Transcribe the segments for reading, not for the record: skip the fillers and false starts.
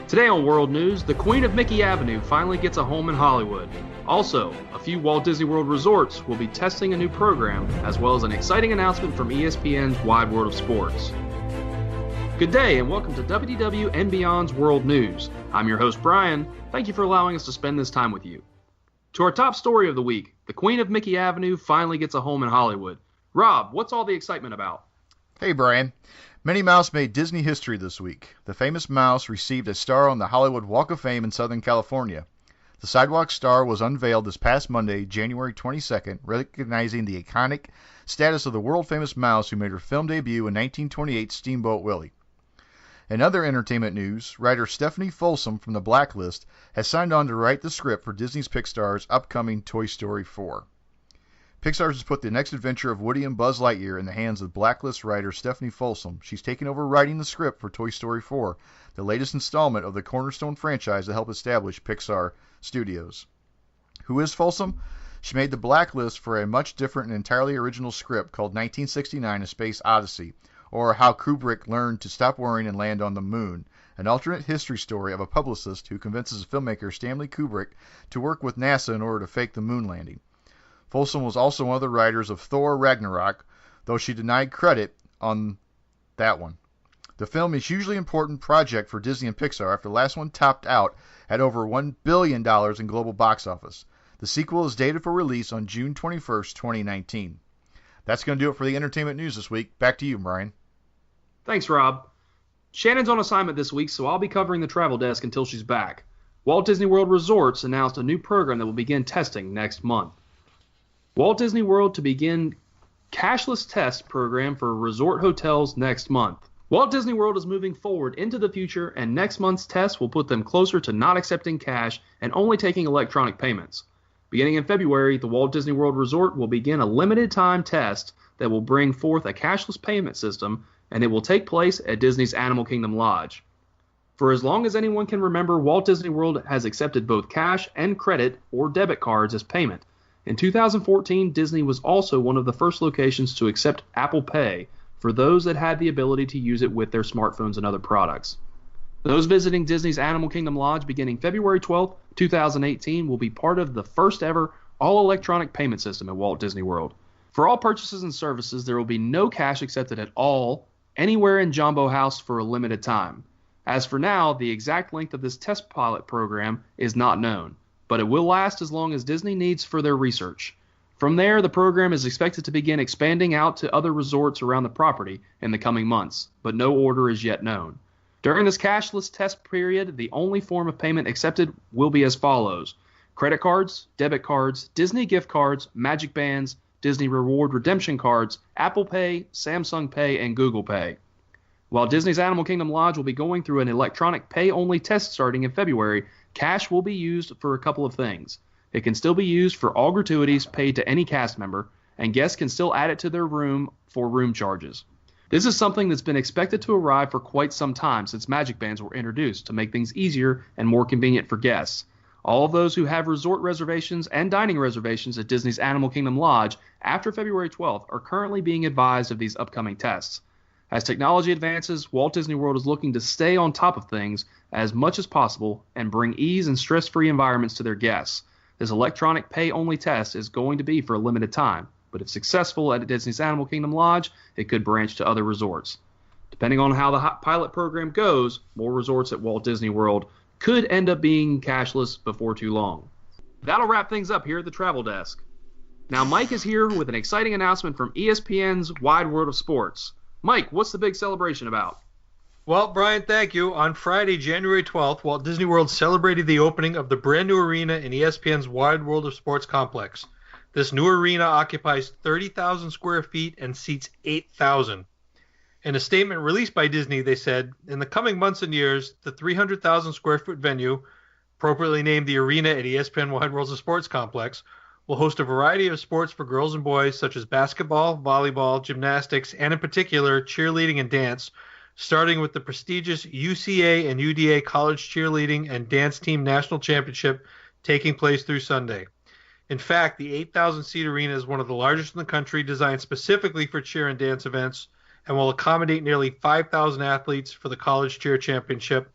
Today on World News, the Queen of Mickey Avenue finally gets a home in Hollywood. Also, a few Walt Disney World resorts will be testing a new program, as well as an exciting announcement from ESPN's Wide World of Sports. Good day and welcome to WDW and Beyond's World News. I'm your host Brian. Thank you for allowing us to spend this time with you. To our top story of the week, the Queen of Mickey Avenue finally gets a home in Hollywood. Rob, what's all the excitement about? Hey Brian. Minnie Mouse made Disney history this week. The famous mouse received a star on the Hollywood Walk of Fame in Southern California. The sidewalk star was unveiled this past Monday, January 22nd, recognizing the iconic status of the world-famous mouse who made her film debut in 1928's Steamboat Willie. In other entertainment news, writer Stephanie Folsom from The Blacklist has signed on to write the script for Disney's Pixar's upcoming Toy Story 4. Pixar has put the next adventure of Woody and Buzz Lightyear in the hands of Blacklist writer Stephanie Folsom. She's taken over writing the script for Toy Story 4, the latest installment of the Cornerstone franchise to help establish Pixar Studios. Who is Folsom? She made The Blacklist for a much different and entirely original script called 1969: A Space Odyssey, or How Kubrick Learned to Stop Worrying and Land on the Moon, an alternate history story of a publicist who convinces filmmaker Stanley Kubrick to work with NASA in order to fake the moon landing. Folsom was also one of the writers of Thor Ragnarok, though she denied credit on that one. The film is a hugely important project for Disney and Pixar after the last one topped out at over $1 billion in global box office. The sequel is dated for release on June 21st, 2019. That's going to do it for the entertainment news this week. Back to you, Brian. Thanks, Rob. Shannon's on assignment this week, so I'll be covering the travel desk until she's back. Walt Disney World Resorts announced a new program that will begin testing next month. Walt Disney World to begin cashless test program for resort hotels next month. Walt Disney World is moving forward into the future, and next month's test will put them closer to not accepting cash and only taking electronic payments. Beginning in February, the Walt Disney World Resort will begin a limited time test that will bring forth a cashless payment system, and it will take place at Disney's Animal Kingdom Lodge. For as long as anyone can remember, Walt Disney World has accepted both cash and credit or debit cards as payment. In 2014, Disney was also one of the first locations to accept Apple Pay for those that had the ability to use it with their smartphones and other products. Those visiting Disney's Animal Kingdom Lodge beginning February 12, 2018 will be part of the first ever all-electronic payment system at Walt Disney World. For all purchases and services, there will be no cash accepted at all anywhere in Jumbo House for a limited time. As for now, the exact length of this test pilot program is not known, but it will last as long as Disney needs for their research. From there, the program is expected to begin expanding out to other resorts around the property in the coming months, but no order is yet known. During this cashless test period, the only form of payment accepted will be as follows: credit cards, debit cards, Disney gift cards, Magic Bands, Disney Reward redemption cards, Apple Pay, Samsung Pay, and Google Pay. While Disney's Animal Kingdom Lodge will be going through an electronic pay-only test starting in February, cash will be used for a couple of things. It can still be used for all gratuities paid to any cast member, and guests can still add it to their room for room charges. This is something that's been expected to arrive for quite some time since Magic Bands were introduced to make things easier and more convenient for guests. All of those who have resort reservations and dining reservations at Disney's Animal Kingdom Lodge after February 12th are currently being advised of these upcoming tests. As technology advances, Walt Disney World is looking to stay on top of things as much as possible and bring ease and stress-free environments to their guests. This electronic pay-only test is going to be for a limited time, but if successful at Disney's Animal Kingdom Lodge, it could branch to other resorts. Depending on how the pilot program goes, more resorts at Walt Disney World could end up being cashless before too long. That'll wrap things up here at the Travel Desk. Now Mike is here with an exciting announcement from ESPN's Wide World of Sports. Mike, what's the big celebration about? Well, Brian, thank you. On Friday, January 12th, Walt Disney World celebrated the opening of the brand new arena in ESPN's Wide World of Sports complex. This new arena occupies 30,000 square feet and seats 8,000. In a statement released by Disney, they said, in the coming months and years, the 300,000 square foot venue, appropriately named the arena at ESPN Wide World of Sports complex, will host a variety of sports for girls and boys such as basketball, volleyball, gymnastics, and in particular cheerleading and dance, starting with the prestigious UCA and UDA College Cheerleading and Dance Team National Championship taking place through Sunday. In fact, the 8,000-seat arena is one of the largest in the country, designed specifically for cheer and dance events, and will accommodate nearly 5,000 athletes for the College Cheer Championship.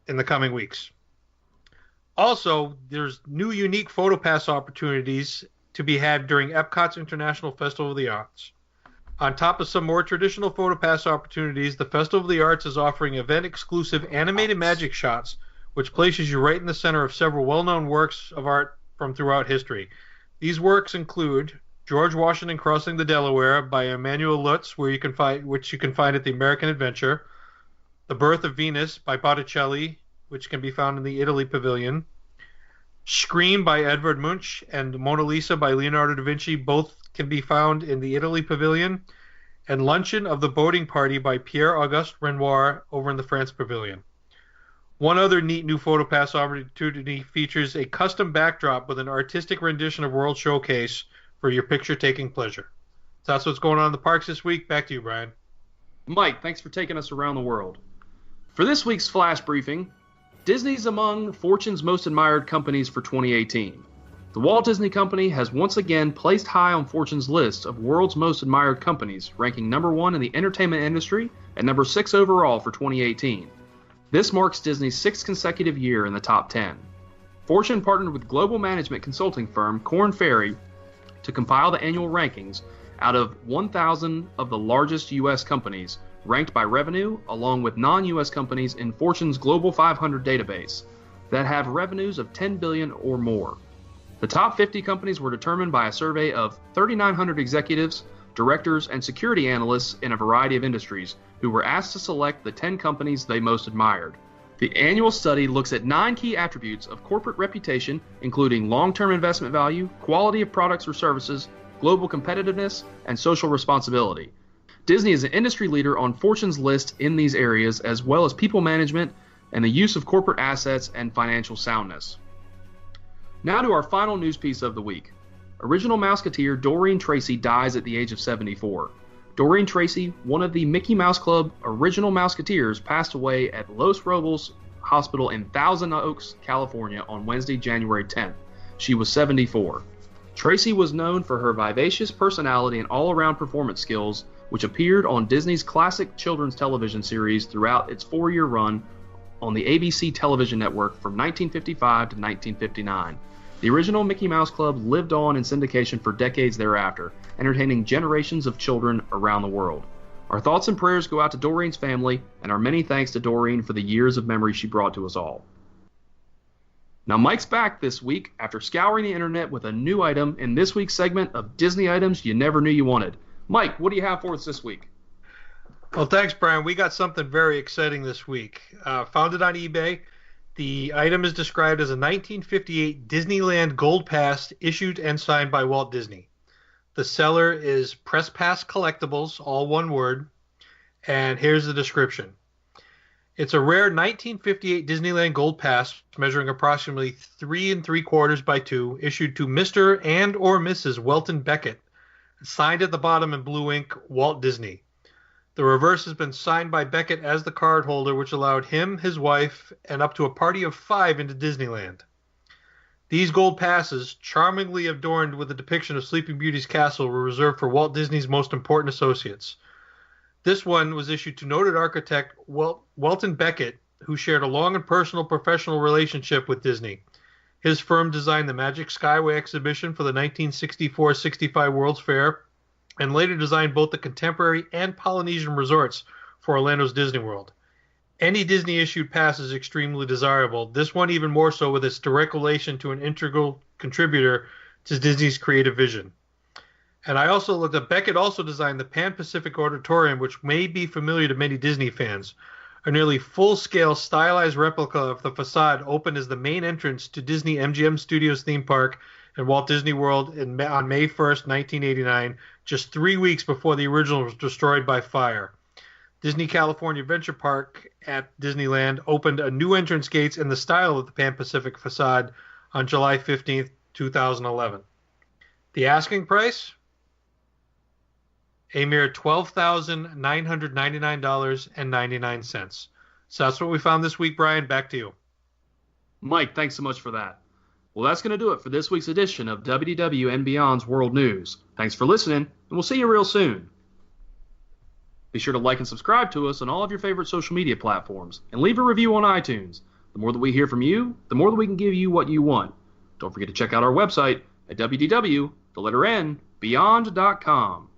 in the coming weeks. Also, there's new unique PhotoPass opportunities to be had during Epcot's International Festival of the Arts. On top of some more traditional PhotoPass opportunities, the Festival of the Arts is offering event-exclusive animated magic shots, which places you right in the center of several well-known works of art from throughout history. These works include George Washington Crossing the Delaware by Emanuel Lutz, which you can find at the American Adventure, The Birth of Venus by Botticelli, which can be found in the Italy Pavilion, Scream by Edvard Munch, and Mona Lisa by Leonardo da Vinci, both can be found in the Italy Pavilion, and Luncheon of the Boating Party by Pierre-Auguste Renoir over in the France Pavilion. One other neat new PhotoPass opportunity features a custom backdrop with an artistic rendition of World Showcase for your picture-taking pleasure. So that's what's going on in the parks this week. Back to you, Brian. Mike, thanks for taking us around the world. For this week's flash briefing, Disney's among Fortune's most admired companies for 2018. The Walt Disney Company has once again placed high on Fortune's list of world's most admired companies, ranking number 1 in the entertainment industry and number 6 overall for 2018. This marks Disney's 6th consecutive year in the top 10. Fortune partnered with global management consulting firm Korn Ferry to compile the annual rankings out of 1,000 of the largest U.S. companies, ranked by revenue, along with non-U.S. companies in Fortune's Global 500 database that have revenues of $10 billion or more. The top 50 companies were determined by a survey of 3,900 executives, directors, and security analysts in a variety of industries who were asked to select the 10 companies they most admired. The annual study looks at 9 key attributes of corporate reputation, including long-term investment value, quality of products or services, global competitiveness, and social responsibility. Disney is an industry leader on Fortune's list in these areas, as well as people management and the use of corporate assets and financial soundness. Now to our final news piece of the week. Original Mouseketeer Doreen Tracy dies at the age of 74. Doreen Tracy, one of the Mickey Mouse Club original Mouseketeers, passed away at Los Robles Hospital in Thousand Oaks, California on Wednesday, January 10th. She was 74. Tracy was known for her vivacious personality and all-around performance skills, which appeared on Disney's classic children's television series throughout its 4-year run on the ABC television network from 1955 to 1959. The original Mickey Mouse Club lived on in syndication for decades thereafter, entertaining generations of children around the world. Our thoughts and prayers go out to Doreen's family, and our many thanks to Doreen for the years of memory she brought to us all. Now Mike's back this week after scouring the internet with a new item in this week's segment of Disney items you never knew you wanted. Mike, what do you have for us this week? Well, thanks, Brian. We got something very exciting this week. Found it on eBay. The item is described as a 1958 Disneyland Gold Pass issued and signed by Walt Disney. The seller is Press Pass Collectibles, all one word, and here's the description. It's a rare 1958 Disneyland Gold Pass measuring approximately 3 3/4 by 2, issued to Mr. and or Mrs. Welton Beckett, signed at the bottom in blue ink, Walt Disney. The reverse has been signed by Beckett as the card holder, which allowed him, his wife, and up to a party of 5 into Disneyland. These gold passes, charmingly adorned with a depiction of Sleeping Beauty's castle, were reserved for Walt Disney's most important associates. This one was issued to noted architect Welton Beckett, who shared a long and personal professional relationship with Disney. His firm designed the Magic Skyway exhibition for the 1964-65 World's Fair, and later designed both the contemporary and Polynesian resorts for Orlando's Disney World. Any Disney-issued pass is extremely desirable, this one even more so with its direct relation to an integral contributor to Disney's creative vision. And I also looked up, Beckett also designed the Pan-Pacific Auditorium, which may be familiar to many Disney fans. A nearly full-scale stylized replica of the facade opened as the main entrance to Disney MGM Studios theme park and Walt Disney World on May 1st, 1989, just 3 weeks before the original was destroyed by fire. Disney California Adventure Park at Disneyland opened a new entrance gates in the style of the Pan Pacific facade on July 15th, 2011. The asking price? A mere $12,999.99. So that's what we found this week, Brian. Back to you. Mike, thanks so much for that. Well, that's going to do it for this week's edition of WDW and Beyond's World News. Thanks for listening, and we'll see you real soon. Be sure to like and subscribe to us on all of your favorite social media platforms, and leave a review on iTunes. The more that we hear from you, the more that we can give you what you want. Don't forget to check out our website at WDW, the letter N, beyond.com.